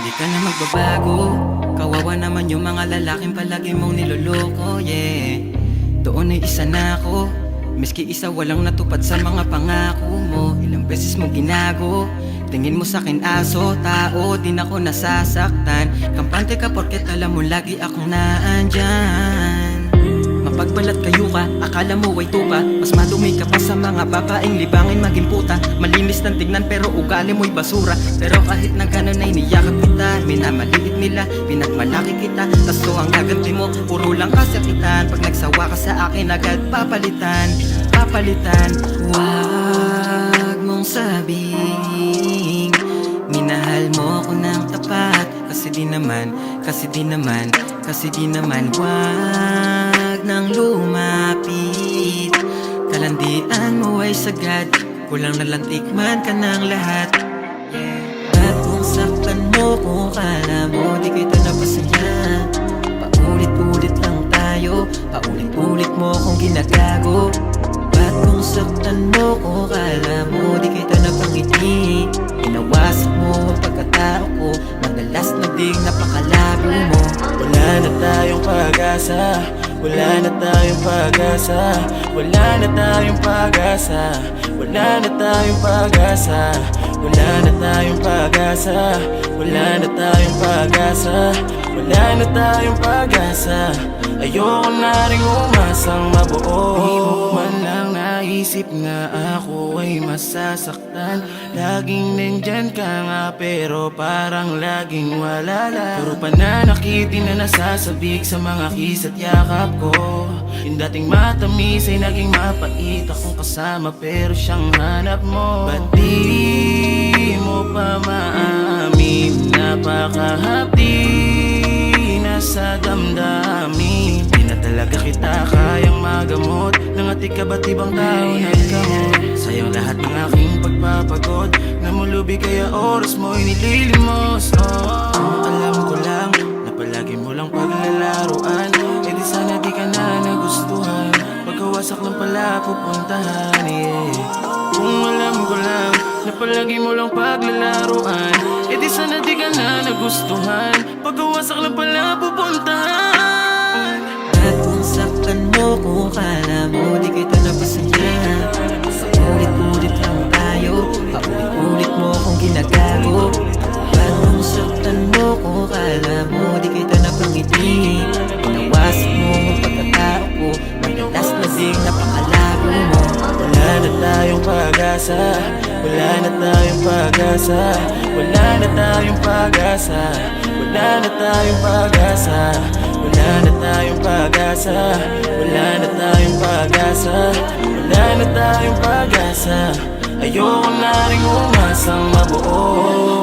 Hindi ka na magbabago. Kawawa naman yung mga lalaking palagi mong niloloko, yeah. Doon ay isa na ako, miski isa walang natupad sa mga pangako mo. Ilang beses mo ginago, tingin mo sa'kin aso, tao, din ako nasasaktan. Kampante ka porket alam mo lagi akong naandyan. Mapagbalat kayo ka, akala mo ay tupa. Mas madumi ka pa sa mga babaeng libangin maging puta. Malinis ng tignan pero ugali mo'y basura. Pero kahit na ganun ay niyakap kita, minamaliit nila, pinagmalaki kita. Tas to ang gaganti mo, puro lang kasakitan. Pag nagsawa ka sa akin agad papalitan. Huwag mong sabihin minahal mo ko ng tapat. Kasi di naman wag nang lumapit. Kalandian mo ay sagad, kulang na lang tikman ka ng lahat. At kung saktan mo kung kala mo di kita napasaya, paulit-ulit lang tayo, paulit-ulit mo kung ginagago. At kung saktan mo kung kala mo di kita napangiti, inawasak mo ang pagkatao ko, madalas na ding napakalago mo. Wala na tayong pag-asa, wala na tayong pag-asa, wala na tayong pag-asa, wala na tayong pag-asa, wala na tayong pag-asa, wala na tayong pag-asa, wala na tayong pag-asa. Ayoko na rin umasang mabuo. Di mo man lang naisip na ako ay masasaktan. Laging nandyan ka nga pero parang laging wala lang. Puro pananakit din na nasasabik sa mga kiss at yakap ko. Yung dating matamis ay naging mapait akong kasama pero siyang hanap mo. Ba't di mo pa maamin, napakahapdi na sa damdamin. Di na talaga kita kayang magamot ng ating kaba't ibang tao na gamot. Sayang lahat ng aking pagpapagod, namulubi kaya oras mo'y nililimos. Alam ko lang na palagi mo lang paglalaruan, eh di sana di ka na nagustuhan. Pagkawasak lang pala pupuntahan, yeah. Kung alam ko lang na palagi mo lang paglalaruan, eh di sana di ka na nagustuhan. Pagkawasak lang pala pupuntahan. At kung saktan mo kung kala mo di kita napasaya, paulit-ulit lang tayo, paulit-ulit mo kung ginagago. At kung saktan mo kung kala mo di kita napangiti, inawasak mo ang pagkatao ko, madalas na ding napakalago mo. Wala na tayong pag-asa, wala na tayong pag-asa, wala na tayong pag-asa, wala na tayong pag-asa, wala na tayong pag-asa, wala na tayong pag-asa, wala na tayong pag-asa. Ayoko na rin umasang mabuo.